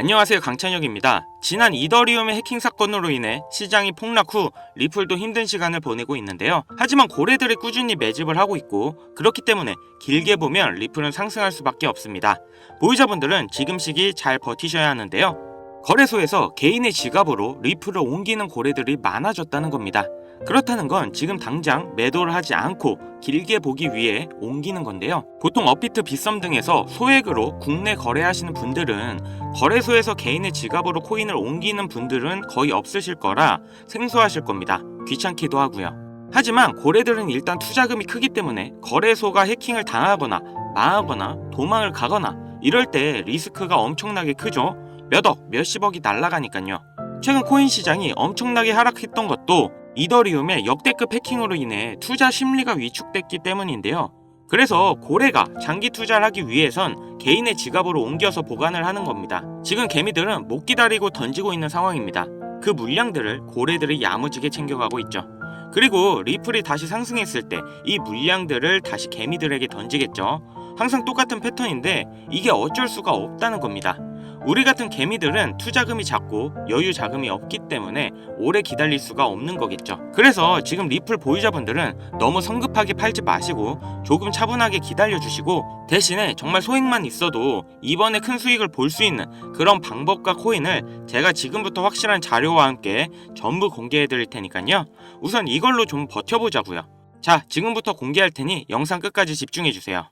안녕하세요, 강찬혁입니다. 지난 이더리움의 해킹 사건으로 인해 시장이 폭락 후 리플도 힘든 시간을 보내고 있는데요. 하지만 고래들이 꾸준히 매집을 하고 있고, 그렇기 때문에 길게 보면 리플은 상승할 수밖에 없습니다. 보유자분들은 지금 시기 잘 버티셔야 하는데요. 거래소에서 개인의 지갑으로 리플을 옮기는 고래들이 많아졌다는 겁니다. 그렇다는 건 지금 당장 매도를 하지 않고 길게 보기 위해 옮기는 건데요. 보통 업비트, 빗썸 등에서 소액으로 국내 거래하시는 분들은 거래소에서 개인의 지갑으로 코인을 옮기는 분들은 거의 없으실 거라 생소하실 겁니다. 귀찮기도 하고요. 하지만 고래들은 일단 투자금이 크기 때문에 거래소가 해킹을 당하거나 망하거나 도망을 가거나 이럴 때 리스크가 엄청나게 크죠. 몇억, 몇십억이 날아가니까요. 최근 코인 시장이 엄청나게 하락했던 것도 이더리움의 역대급 해킹으로 인해 투자 심리가 위축됐기 때문인데요. 그래서 고래가 장기 투자를 하기 위해선 개인의 지갑으로 옮겨서 보관을 하는 겁니다. 지금 개미들은 못 기다리고 던지고 있는 상황입니다. 그 물량들을 고래들이 야무지게 챙겨가고 있죠. 그리고 리플이 다시 상승했을 때 이 물량들을 다시 개미들에게 던지겠죠. 항상 똑같은 패턴인데 이게 어쩔 수가 없다는 겁니다. 우리 같은 개미들은 투자금이 작고 여유 자금이 없기 때문에 오래 기다릴 수가 없는 거겠죠. 그래서 지금 리플 보유자분들은 너무 성급하게 팔지 마시고 조금 차분하게 기다려주시고, 대신에 정말 소액만 있어도 이번에 큰 수익을 볼 수 있는 그런 방법과 코인을 제가 지금부터 확실한 자료와 함께 전부 공개해 드릴 테니까요. 우선 이걸로 좀 버텨보자고요. 자, 지금부터 공개할 테니 영상 끝까지 집중해 주세요.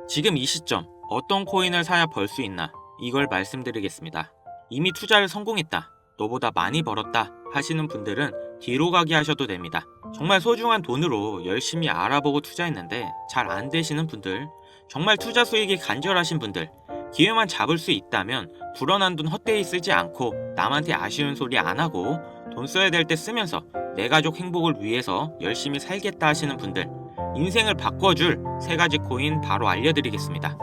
지금 이 시점 어떤 코인을 사야 벌 수 있나, 이걸 말씀드리겠습니다. 이미 투자를 성공했다, 너보다 많이 벌었다 하시는 분들은 뒤로 가기 하셔도 됩니다. 정말 소중한 돈으로 열심히 알아보고 투자했는데 잘 안 되시는 분들, 정말 투자 수익이 간절하신 분들, 기회만 잡을 수 있다면 불어난 돈 헛되이 쓰지 않고 남한테 아쉬운 소리 안 하고 돈 써야 될 때 쓰면서 내 가족 행복을 위해서 열심히 살겠다 하시는 분들, 인생을 바꿔줄 3가지 코인 바로 알려드리겠습니다.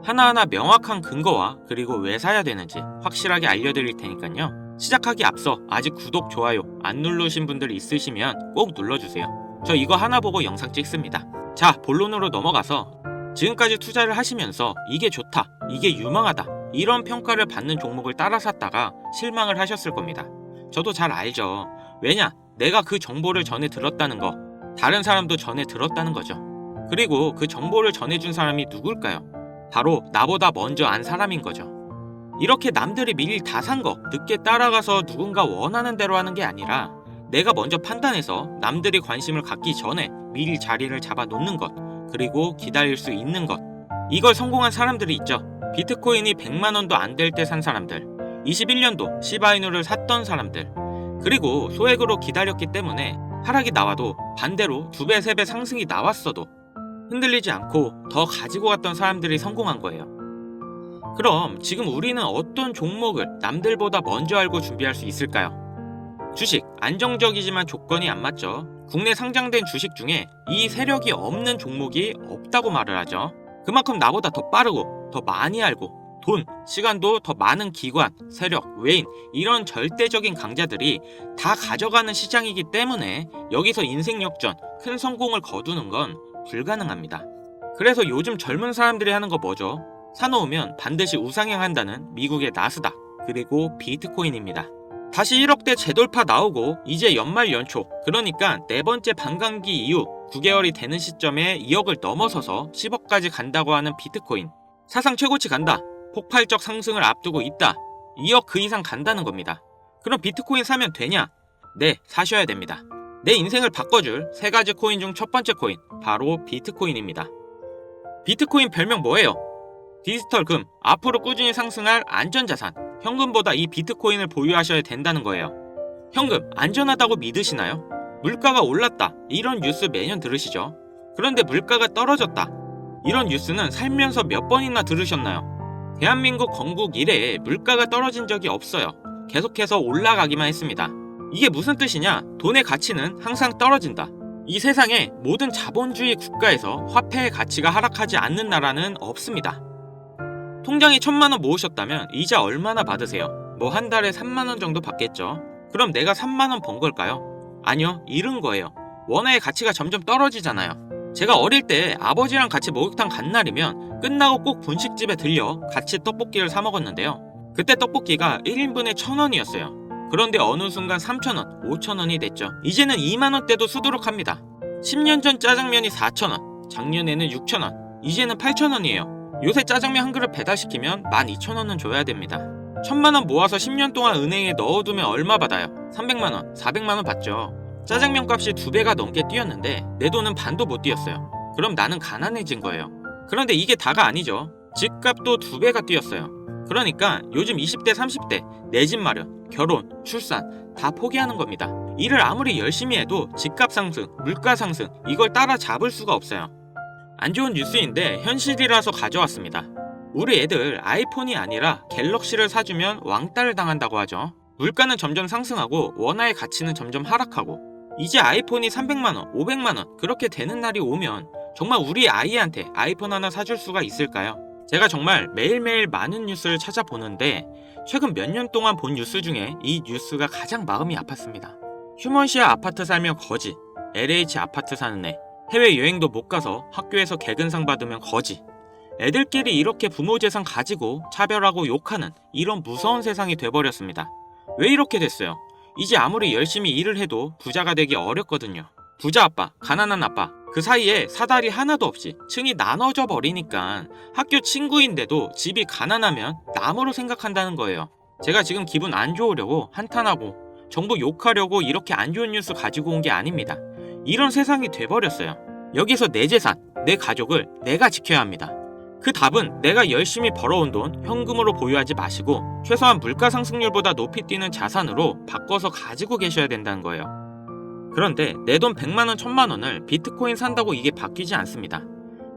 하나하나 명확한 근거와 그리고 왜 사야 되는지 확실하게 알려드릴 테니까요. 시작하기 앞서 아직 구독, 좋아요 안 누르신 분들 있으시면 꼭 눌러주세요. 저 이거 하나 보고 영상 찍습니다. 자, 본론으로 넘어가서 지금까지 투자를 하시면서 이게 좋다, 이게 유망하다 이런 평가를 받는 종목을 따라 샀다가 실망을 하셨을 겁니다. 저도 잘 알죠. 왜냐? 내가 그 정보를 전해 들었다는 거, 다른 사람도 전해 들었다는 거죠. 그리고 그 정보를 전해준 사람이 누굴까요? 바로 나보다 먼저 안 사람인 거죠. 이렇게 남들이 미리 다 산 거 늦게 따라가서 누군가 원하는 대로 하는 게 아니라 내가 먼저 판단해서 남들이 관심을 갖기 전에 미리 자리를 잡아 놓는 것, 그리고 기다릴 수 있는 것, 이걸 성공한 사람들이 있죠. 비트코인이 100만원도 안 될 때 산 사람들, 21년도 시바이누를 샀던 사람들, 그리고 소액으로 기다렸기 때문에 하락이 나와도 반대로 2배, 3배 상승이 나왔어도 흔들리지 않고 더 가지고 갔던 사람들이 성공한 거예요. 그럼 지금 우리는 어떤 종목을 남들보다 먼저 알고 준비할 수 있을까요? 주식, 안정적이지만 조건이 안 맞죠. 국내 상장된 주식 중에 이 세력이 없는 종목이 없다고 말을 하죠. 그만큼 나보다 더 빠르고 더 많이 알고 돈, 시간도 더 많은 기관, 세력, 외인, 이런 절대적인 강자들이 다 가져가는 시장이기 때문에 여기서 인생 역전, 큰 성공을 거두는 건 불가능합니다. 그래서 요즘 젊은 사람들이 하는 거 뭐죠? 사놓으면 반드시 우상향한다는 미국의 나스닥, 그리고 비트코인입니다. 다시 1억대 재돌파 나오고 이제 연말 연초, 그러니까 4번째 반감기 이후 9개월이 되는 시점에 2억을 넘어서서 10억까지 간다고 하는 비트코인, 사상 최고치 간다, 폭발적 상승을 앞두고 있다, 2억 그 이상 간다는 겁니다. 그럼 비트코인 사면 되냐? 네, 사셔야 됩니다. 내 인생을 바꿔줄 3가지 코인 중 첫 번째 코인, 바로 비트코인입니다. 비트코인 별명 뭐예요? 디지털 금, 앞으로 꾸준히 상승할 안전자산, 현금보다 이 비트코인을 보유하셔야 된다는 거예요. 현금, 안전하다고 믿으시나요? 물가가 올랐다, 이런 뉴스 매년 들으시죠? 그런데 물가가 떨어졌다, 이런 뉴스는 살면서 몇 번이나 들으셨나요? 대한민국 건국 이래에 물가가 떨어진 적이 없어요. 계속해서 올라가기만 했습니다. 이게 무슨 뜻이냐? 돈의 가치는 항상 떨어진다. 이 세상에 모든 자본주의 국가에서 화폐의 가치가 하락하지 않는 나라는 없습니다. 통장에 1,000만원 모으셨다면 이자 얼마나 받으세요? 뭐 한 달에 3만원 정도 받겠죠. 그럼 내가 3만원 번 걸까요? 아니요, 잃은 거예요. 원화의 가치가 점점 떨어지잖아요. 제가 어릴 때 아버지랑 같이 목욕탕 간 날이면 끝나고 꼭 분식집에 들려 같이 떡볶이를 사 먹었는데요. 그때 떡볶이가 1인분에 1,000원이었어요. 그런데 어느 순간 3,000원, 5,000원이 됐죠. 이제는 2만원대도 수두룩합니다. 10년 전 짜장면이 4,000원, 작년에는 6,000원, 이제는 8,000원이에요. 요새 짜장면 한 그릇 배달시키면 12,000원은 줘야 됩니다. 1,000만원 모아서 10년 동안 은행에 넣어두면 얼마 받아요? 300만원, 400만원 받죠. 짜장면 값이 2배가 넘게 뛰었는데 내 돈은 반도 못 뛰었어요. 그럼 나는 가난해진 거예요. 그런데 이게 다가 아니죠. 집값도 2배가 뛰었어요. 그러니까 요즘 20대, 30대 내 집 마련, 결혼, 출산 다 포기하는 겁니다. 일을 아무리 열심히 해도 집값 상승, 물가 상승 이걸 따라잡을 수가 없어요. 안 좋은 뉴스인데 현실이라서 가져왔습니다. 우리 애들 아이폰이 아니라 갤럭시를 사주면 왕따를 당한다고 하죠. 물가는 점점 상승하고 원화의 가치는 점점 하락하고 이제 아이폰이 300만원, 500만원 그렇게 되는 날이 오면 정말 우리 아이한테 아이폰 하나 사줄 수가 있을까요? 제가 정말 매일매일 많은 뉴스를 찾아보는데 최근 몇 년 동안 본 뉴스 중에 이 뉴스가 가장 마음이 아팠습니다. 휴먼시아 아파트 살면 거지, LH 아파트 사는 애, 해외여행도 못 가서 학교에서 개근상 받으면 거지, 애들끼리 이렇게 부모 재산 가지고 차별하고 욕하는 이런 무서운 세상이 돼버렸습니다. 왜 이렇게 됐어요? 이제 아무리 열심히 일을 해도 부자가 되기 어렵거든요. 부자 아빠, 가난한 아빠 그 사이에 사다리 하나도 없이 층이 나눠져 버리니까 학교 친구인데도 집이 가난하면 남으로 생각한다는 거예요. 제가 지금 기분 안 좋으려고 한탄하고 정부 욕하려고 이렇게 안 좋은 뉴스 가지고 온 게 아닙니다. 이런 세상이 돼버렸어요. 여기서 내 재산, 내 가족을 내가 지켜야 합니다. 그 답은 내가 열심히 벌어온 돈 현금으로 보유하지 마시고 최소한 물가 상승률보다 높이 뛰는 자산으로 바꿔서 가지고 계셔야 된다는 거예요. 그런데 내 돈 100만원, 1000만원을 비트코인 산다고 이게 바뀌지 않습니다.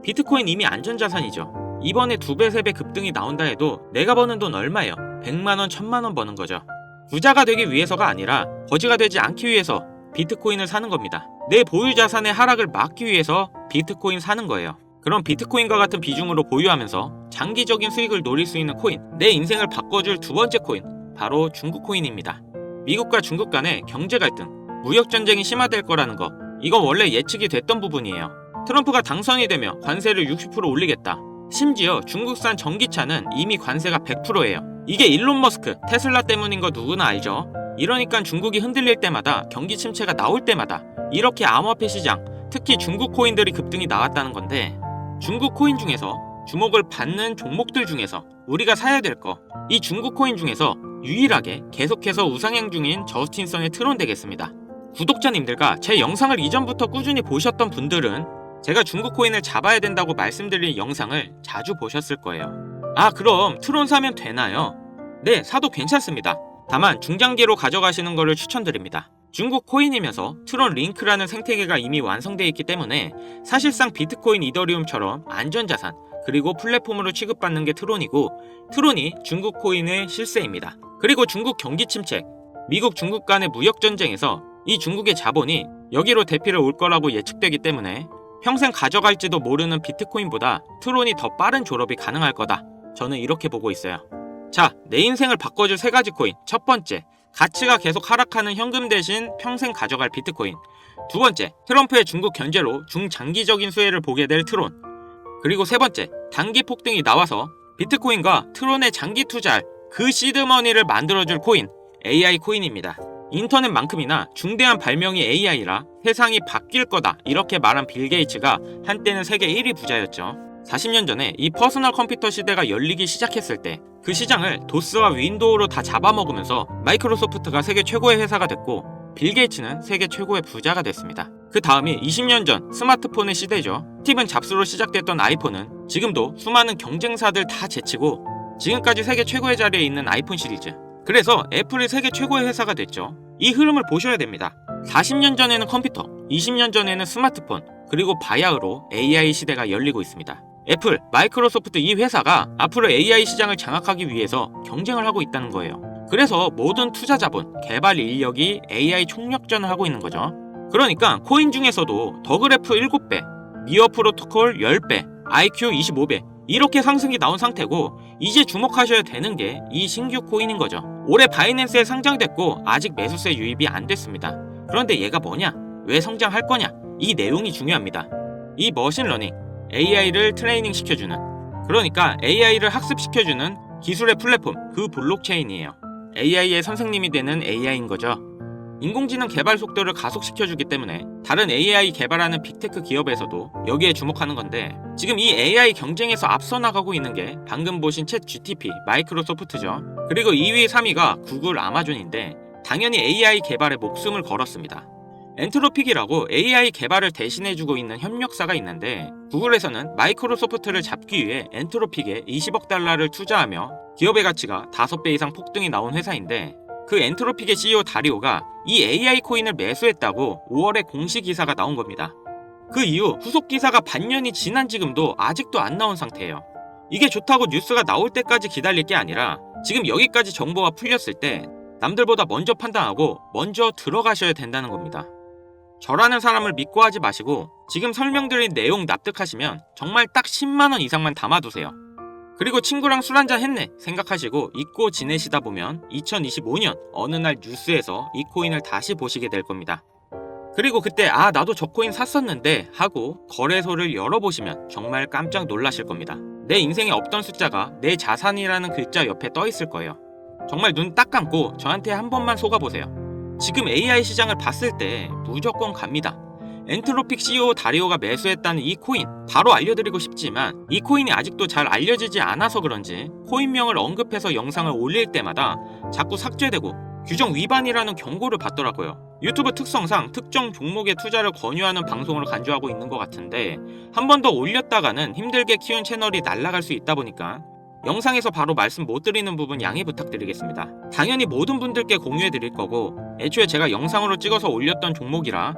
비트코인 이미 안전자산이죠. 이번에 2배, 3배 급등이 나온다 해도 내가 버는 돈 얼마예요? 100만원, 1000만원 버는 거죠. 부자가 되기 위해서가 아니라 거지가 되지 않기 위해서 비트코인을 사는 겁니다. 내 보유 자산의 하락을 막기 위해서 비트코인 사는 거예요. 그럼 비트코인과 같은 비중으로 보유하면서 장기적인 수익을 노릴 수 있는 코인, 내 인생을 바꿔줄 두 번째 코인, 바로 중국 코인입니다. 미국과 중국 간의 경제 갈등, 무역 전쟁이 심화될 거라는 거, 이건 원래 예측이 됐던 부분이에요. 트럼프가 당선이 되며 관세를 60% 올리겠다. 심지어 중국산 전기차는 이미 관세가 100%예요. 이게 일론 머스크, 테슬라 때문인 거 누구나 알죠? 이러니까 중국이 흔들릴 때마다 경기 침체가 나올 때마다 이렇게 암호화폐 시장, 특히 중국 코인들이 급등이 나왔다는 건데 중국 코인 중에서 주목을 받는 종목들 중에서 우리가 사야 될 거, 이 중국 코인 중에서 유일하게 계속해서 우상향 중인 저스틴선의 트론 되겠습니다. 구독자님들과 제 영상을 이전부터 꾸준히 보셨던 분들은 제가 중국 코인을 잡아야 된다고 말씀드린 영상을 자주 보셨을 거예요. 아, 그럼 트론 사면 되나요? 네, 사도 괜찮습니다. 다만 중장기로 가져가시는 것을 추천드립니다. 중국 코인이면서 트론 링크라는 생태계가 이미 완성되어 있기 때문에 사실상 비트코인, 이더리움처럼 안전자산 그리고 플랫폼으로 취급받는 게 트론이고 트론이 중국 코인의 실세입니다. 그리고 중국 경기 침체, 미국 중국 간의 무역 전쟁에서 이 중국의 자본이 여기로 대피를 올 거라고 예측되기 때문에 평생 가져갈지도 모르는 비트코인보다 트론이 더 빠른 졸업이 가능할 거다. 저는 이렇게 보고 있어요. 자, 내 인생을 바꿔줄 3가지 코인. 첫 번째, 가치가 계속 하락하는 현금 대신 평생 가져갈 비트코인. 두 번째, 트럼프의 중국 견제로 중장기적인 수혜를 보게 될 트론. 그리고 세 번째, 단기 폭등이 나와서 비트코인과 트론의 장기 투자할 그 시드머니를 만들어줄 코인, AI 코인입니다. 인터넷만큼이나 중대한 발명이 AI라 세상이 바뀔 거다 이렇게 말한 빌 게이츠가 한때는 세계 1위 부자였죠. 40년 전에 이 퍼스널 컴퓨터 시대가 열리기 시작했을 때 그 시장을 도스와 윈도우로 다 잡아먹으면서 마이크로소프트가 세계 최고의 회사가 됐고 빌 게이츠는 세계 최고의 부자가 됐습니다. 그 다음이 20년 전 스마트폰의 시대죠. 스티븐 잡스로 시작됐던 아이폰은 지금도 수많은 경쟁사들 다 제치고 지금까지 세계 최고의 자리에 있는 아이폰 시리즈. 그래서 애플이 세계 최고의 회사가 됐죠. 이 흐름을 보셔야 됩니다. 40년 전에는 컴퓨터, 20년 전에는 스마트폰, 그리고 바야흐로 AI 시대가 열리고 있습니다. 애플, 마이크로소프트 이 회사가 앞으로 AI 시장을 장악하기 위해서 경쟁을 하고 있다는 거예요. 그래서 모든 투자 자본, 개발 인력이 AI 총력전을 하고 있는 거죠. 그러니까 코인 중에서도 더그래프 7배, 니어 프로토콜 10배, IQ 25배 이렇게 상승이 나온 상태고 이제 주목하셔야 되는 게 이 신규 코인인 거죠. 올해 바이낸스에 상장됐고 아직 매수세 유입이 안 됐습니다. 그런데 얘가 뭐냐? 왜 성장할 거냐? 이 내용이 중요합니다. 이 머신러닝, AI를 트레이닝 시켜주는, 그러니까 AI를 학습시켜주는 기술의 플랫폼, 그 블록체인이에요. AI의 선생님이 되는 AI인 거죠. 인공지능 개발 속도를 가속시켜주기 때문에 다른 AI 개발하는 빅테크 기업에서도 여기에 주목하는 건데, 지금 이 AI 경쟁에서 앞서 나가고 있는 게 방금 보신 챗 GTP, 마이크로소프트죠. 그리고 2위, 3위가 구글, 아마존인데 당연히 AI 개발에 목숨을 걸었습니다. 엔트로픽이라고 AI 개발을 대신해주고 있는 협력사가 있는데, 구글에서는 마이크로소프트를 잡기 위해 엔트로픽에 20억 달러를 투자하며 기업의 가치가 5배 이상 폭등이 나온 회사인데, 그 엔트로픽의 CEO 다리오가 이 AI 코인을 매수했다고 5월에 공식 기사가 나온 겁니다. 그 이후 후속 기사가 반년이 지난 지금도 아직도 안 나온 상태예요. 이게 좋다고 뉴스가 나올 때까지 기다릴 게 아니라 지금 여기까지 정보가 풀렸을 때 남들보다 먼저 판단하고 먼저 들어가셔야 된다는 겁니다. 저라는 사람을 믿고 하지 마시고 지금 설명드린 내용 납득하시면 정말 딱 10만원 이상만 담아두세요. 그리고 친구랑 술 한잔 했네 생각하시고 잊고 지내시다 보면 2025년 어느 날 뉴스에서 이 코인을 다시 보시게 될 겁니다. 그리고 그때 나도 저 코인 샀었는데 하고 거래소를 열어보시면 정말 깜짝 놀라실 겁니다. 내 인생에 없던 숫자가 내 자산이라는 글자 옆에 떠 있을 거예요. 정말 눈 딱 감고 저한테 한 번만 속아보세요. 지금 AI 시장을 봤을 때 무조건 갑니다. 엔트로픽 CEO 다리오가 매수했다는 이 코인 바로 알려드리고 싶지만 이 코인이 아직도 잘 알려지지 않아서 그런지 코인명을 언급해서 영상을 올릴 때마다 자꾸 삭제되고 규정 위반이라는 경고를 받더라고요. 유튜브 특성상 특정 종목에 투자를 권유하는 방송으로 간주하고 있는 것 같은데, 한 번 더 올렸다가는 힘들게 키운 채널이 날아갈 수 있다 보니까 영상에서 바로 말씀 못 드리는 부분 양해 부탁드리겠습니다. 당연히 모든 분들께 공유해 드릴 거고, 애초에 제가 영상으로 찍어서 올렸던 종목이라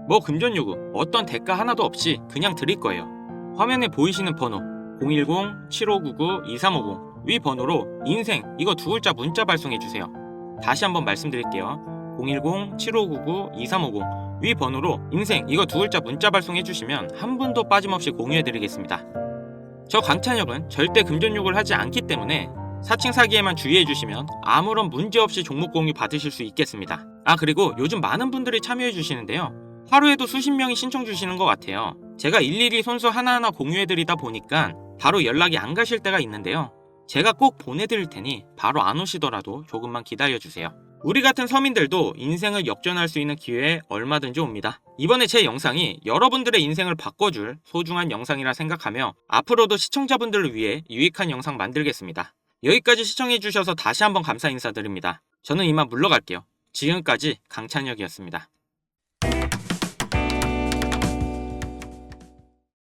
뭐 금전 요구, 어떤 대가 하나도 없이 그냥 드릴 거예요. 화면에 보이시는 번호 010-7599-2350 위 번호로 인생 이거 두 글자 문자 발송해 주세요. 다시 한번 말씀드릴게요. 010-7599-2350 위 번호로 인생 이거 두 글자 문자 발송해 주시면 한 분도 빠짐없이 공유해 드리겠습니다. 저 강찬혁은 절대 금전 요구를 하지 않기 때문에 사칭 사기에만 주의해 주시면 아무런 문제 없이 종목 공유 받으실 수 있겠습니다. 그리고 요즘 많은 분들이 참여해 주시는데요. 하루에도 수십 명이 신청 주시는 것 같아요. 제가 일일이 손수 하나하나 공유해드리다 보니까 바로 연락이 안 가실 때가 있는데요. 제가 꼭 보내드릴 테니 바로 안 오시더라도 조금만 기다려주세요. 우리 같은 서민들도 인생을 역전할 수 있는 기회에 얼마든지 옵니다. 이번에 제 영상이 여러분들의 인생을 바꿔줄 소중한 영상이라 생각하며 앞으로도 시청자분들을 위해 유익한 영상 만들겠습니다. 여기까지 시청해주셔서 다시 한번 감사 인사드립니다. 저는 이만 물러갈게요. 지금까지 강찬혁이었습니다.